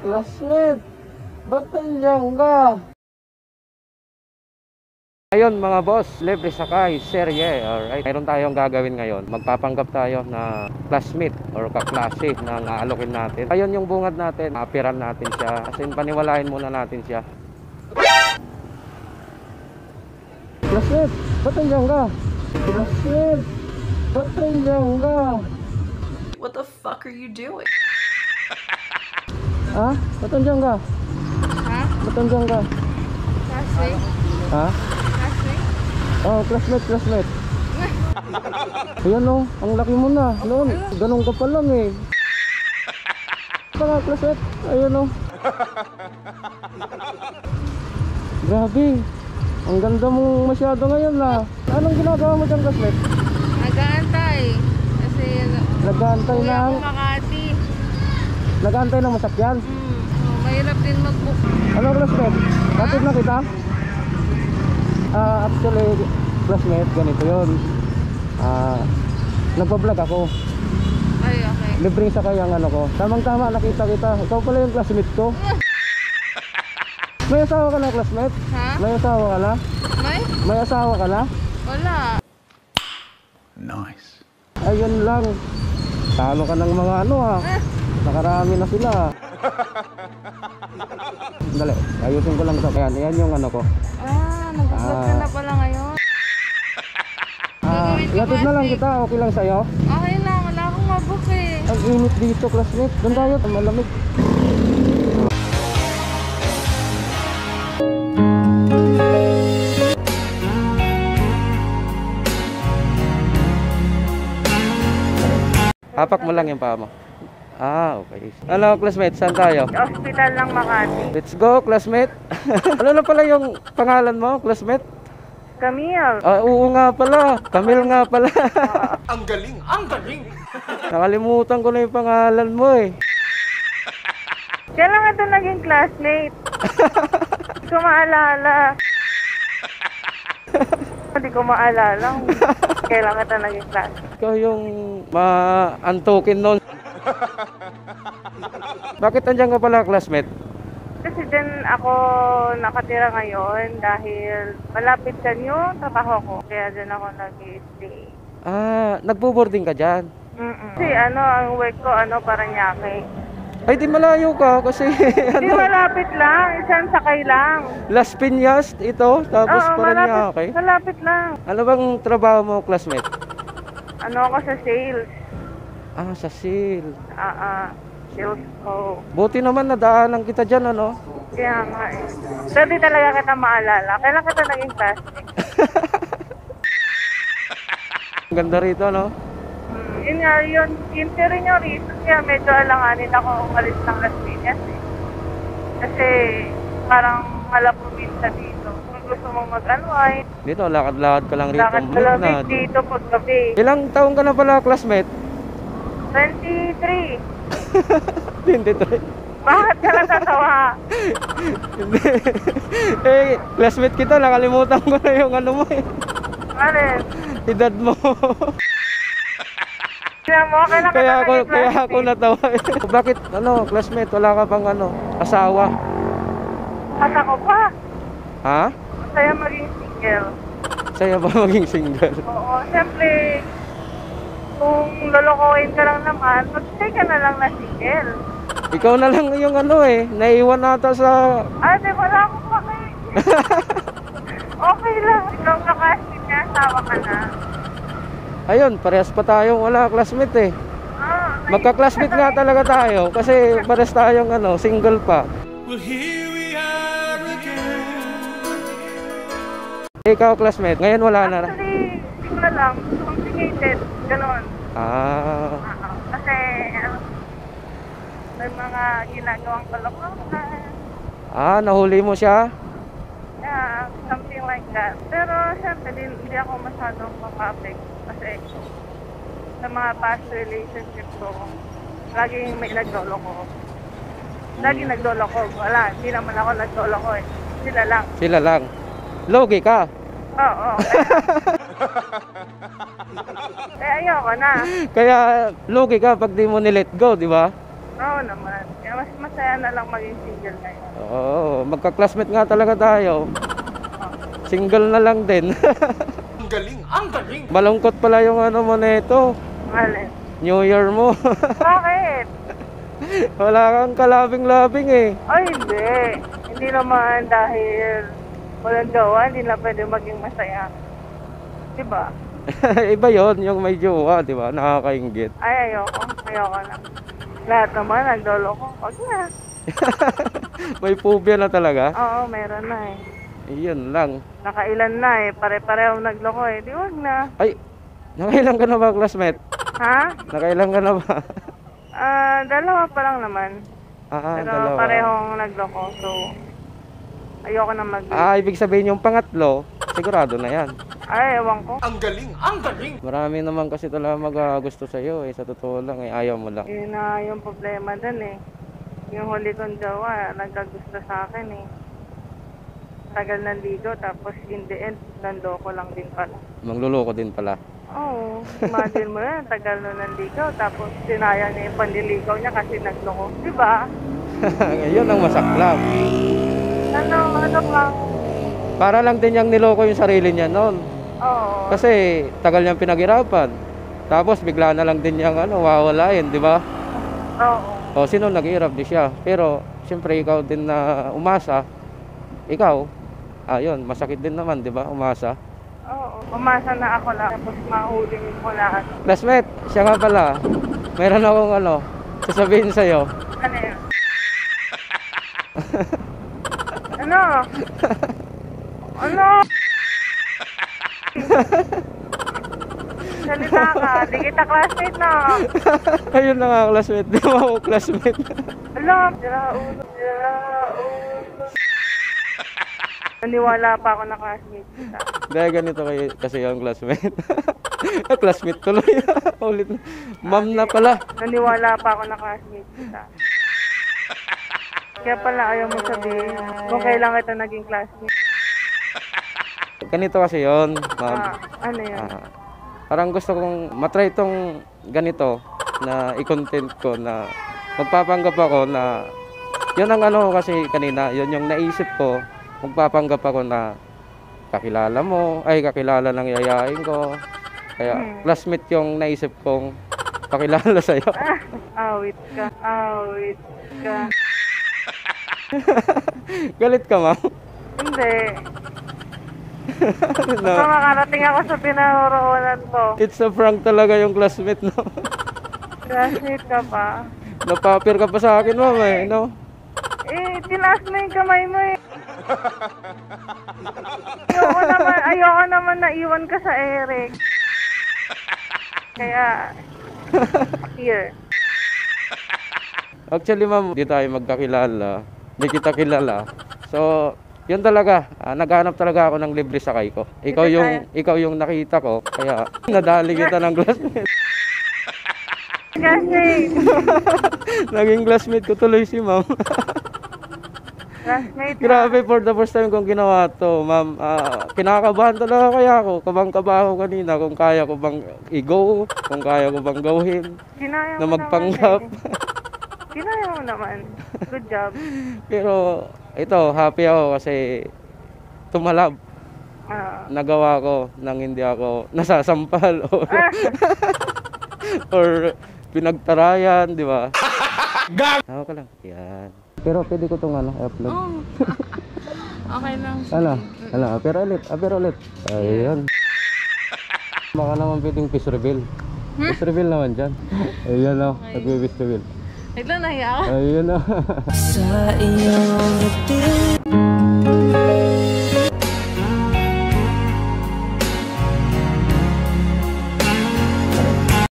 Classmate, ba't nandiyan ka? Ayun mga boss, libre sakay, serye. Alright, mayroon tayong gagawin ngayon. Magpapanggap tayo na classmate or kaklase na aalokin natin. Ayun yung bungad natin, apiran natin siya. Kasi paniwalain muna natin siya. Classmate, ba't nandiyan ka? Classmate, ba't nandiyan ka? What the fuck are you doing? Ha? Ba't nandiyan ka? Ha? Ba't nandiyan ka? Classmate? Ha? Classmate? Oh, classmate. Ayan o, ang laki mo na. Noon, ganun ka pa lang eh. Saka classmate, ayan o. Grabe, ang ganda mo masyado ngayon na. Anong ginagawa mo dyan classmate? Nag-aantay. Kasi Nag-aantay uwi ng... ako Makati. Nag-aantay ng masakyan? Mahirap din mag-book. Ano classmate? Kapit na kita? Actually, classmate, ganito yun. Nagpa-vlog ako. Ay, okay. Libreng sakay ang ano ko. Tamang-tama, nakita kita. Ikaw pala yung classmate ko. May asawa ka na, classmate? Ha? May asawa ka na? May? May asawa ka na? Wala. Nice. Ayun lang. Talo ka ng mga ano ha. Nakarami na sila. Dali, ayusin ko lang ito. Ayan yung ano ko. Nag-vlog ka na pala ngayon. Ihatid na lang kita, okay lang sa'yo? Okay lang, wala akong mabook eh. Ang init dito, classmate. Doon tayo, malamig. Hapak mo lang yung paa mo. Okay. Ano, classmate? Saan tayo? Hospital ng Makati. Let's go, classmate. Ano na pala yung pangalan mo, classmate? Camille. Oo nga pala. Camille nga pala. Ang galing! Ang galing! Nakalimutan ko na yung pangalan mo eh. Kailan nga ito naging classmate? Hindi ko maalala. Hindi ko maalala. Kailan ito naging classmate? Ikaw yung ma-antukin nun. Bakit andyan ka pala, classmate? Kasi dyan ako nakatira ngayon dahil malapit dyan yung trabaho ko. Kaya dyan ako nag-stay. Nagbo-boarding ka dyan? Kasi ang work ko, Paranaque. Ay, di malayo ka kasi Hindi malapit lang, isang sakay lang. Las Piñas ito, tapos Paranaque. Malapit lang. Ano bang trabaho mo, classmate? Ako sa sales. Sa sale. Sales ko. Buti naman nadaanan kita dyan, ano? Kaya nga eh. Pero di talaga kita maalala. Kailan kita naging classmate? Ang ganda rito, no? Yun nga, yun rin yung reason. Kaya medyo alanganin ako umalis ng Las Piñas eh. Kasi parang malapumisa dito. Kung gusto mong mag-unwind, Dito, lakad-lakad ka lang rito. lakad dito paggabi. Ilang taong ka na pala, classmate? 23. 23. Bakit ka natatawa? Hindi. Classmate kita, nakalimutan ko na yung ano mo eh. Alin? Edad mo. Kaya mo, Kaya ako natawa eh. Bakit, classmate, wala ka pang asawa? At ako pa. Ha? Masaya maging single. Saya ba maging single? Oo, siyempre, kung lolokohin ka lang naman, mag-stay ka na lang na single. Ikaw na lang yung naiwan nata sa... Di wala akong pakay. Okay lang. Ikaw kakastin niya, asawa ka na. Ayun, parehas pa tayong wala classmate eh. Magka-classmate nga talaga tayo kasi parehas tayong single pa. Well, here we are again. Ikaw classmate, ngayon wala na. Actually, hindi ko na lang. Complicated. Ganon. Kasi, may mga ginagawang kalokohan. Nahuli mo siya? Yeah, something like that. Pero, syempre, hindi ako masyadong makapik. Kasi, sa mga past relationship ko, laging may nagloloko. Laging nagloloko. Wala, hindi naman ako nagloloko eh. Sila lang. Logi ka? Oo. Ayoko na. Kaya logi ka pag di mo nilet go, di ba? Oo naman. Kaya mas masaya na lang maging single ngayon. Oo, magka-classmate nga talaga tayo. Single na lang din. Ang galing! Ang galing! Malungkot pala yung ano mo nito. Alin? New Year mo. Bakit? Wala kang kalabing-labing eh. Ay, hindi. Hindi naman dahil walang gawa, hindi na pwede maging masaya. Diba? Iba yon yung may jowa, di ba? Nakakaingit. Ay, ayoko. Ayoko na. Lahat naman, nagloloko. Wag na. May phobia na talaga. Oo, meron na eh. Iyon lang. Nakailan na eh. Pare-pareho nagloko eh. Di wag na. Ay, nakailang ka na ba, classmate? Ha? Nakailang ka na ba? Dalawa pa lang naman. Pero Dalawa. parehong nagloko. So, ayoko na mag... Ibig sabihin yung pangatlo, sigurado na yan. Ay, ewan ko. Ang galing! Ang galing! Marami naman kasi talaga mag-gusto sa'yo eh. Sa totoo lang eh, ayaw mo lang. Yun na yung problema dun eh. Yung huli kong jowa, nagkagusto sa akin eh. Tagal ng ligo, tapos in the end, nandoko lang din pala. Mangluloko din pala. Oo, imagine mo yan, tagal na nanligaw, tapos sinayang niya yung panliligaw niya kasi nagloko. Diba? Ngayon ang masaklap. Ano lang, Para lang din niyang niloko yung sarili niya noon. oo. Kasi tagal niyang pinaghirapan. Tapos bigla na lang din niyang wawalain, di ba? Oo. O sino naghihirap di siya. Pero siyempre ikaw din na umasa. Ikaw, ayun, masakit din naman, di ba? Umasa. Oo. Umasa na ako lang, tapos mahuli mo lahat. Classmate, siya nga pala. Meron akong sasabihin sa'yo. Ano yun? Ano? Ano? Salita ka, di kita classmate na. Ayun na nga, classmate. Di mo ako classmate. Alam, sira ulo. Naniwala pa ako na classmate kita. Dahil ganito kasi yung classmate. Classmate tuloy. Ulit. Ma'am na pala. Naniwala pa ako na classmate kita. Kaya pala ayaw mo sabihin kung kailan kita naging classmate. Ganito kasi yun, ma'am. Ano yun? Parang gusto kong matry itong ganito na i-content ko na magpapanggap ako na yun ang kasi kanina, yun yung naisip ko. Magpapanggap ako na kakilala ng yayain ko. Kaya classmate yung naisip kong pakilala sa'yo. Awit ka. Awit ka. Galit ka, ma'am? Hindi. No. Baka makarating ako sa pinaroroonan ko. It's a prank talaga yung classmate, no? Classmate ka pa. Napapir ka pa sa akin, ma'am, eh, no? Tinaas mo yung kamay mo eh. Ayoko naman na iwan ka sa Eric. Kaya, here. Actually, ma'am, di tayo magkakilala. Di kita kilala. So, yun talaga. Naghanap talaga ako ng libre sakay ko. Ikaw yung nakita ko. Kaya, nadali kita ng classmate. Kasi, Naging classmate ko tuloy si ma'am. classmate Grabe, for the first time kong ginawa to, ma'am. Kinakabahan talaga kaya ako. Kabang-kaba ako kanina kung kaya ko bang i-go, kung kaya ko bang gawin, Kinaya na mo magpanggap. naman eh. Kinaya mo naman. Good job. Pero, ito, happy ako kasi tumalab. Nagawa ko nang hindi ako nasasampal or pinagtarayan, di ba? Ako ka lang. Yan. Pero pwede ko itong upload. Okay lang. Pero ulit. Ayun. Baka naman pwedeng fish reveal. Fish reveal naman dyan. Ayan o, nagbe-fish reveal. Ito, nahiya ako. Ayun o. Sa iyong ngiti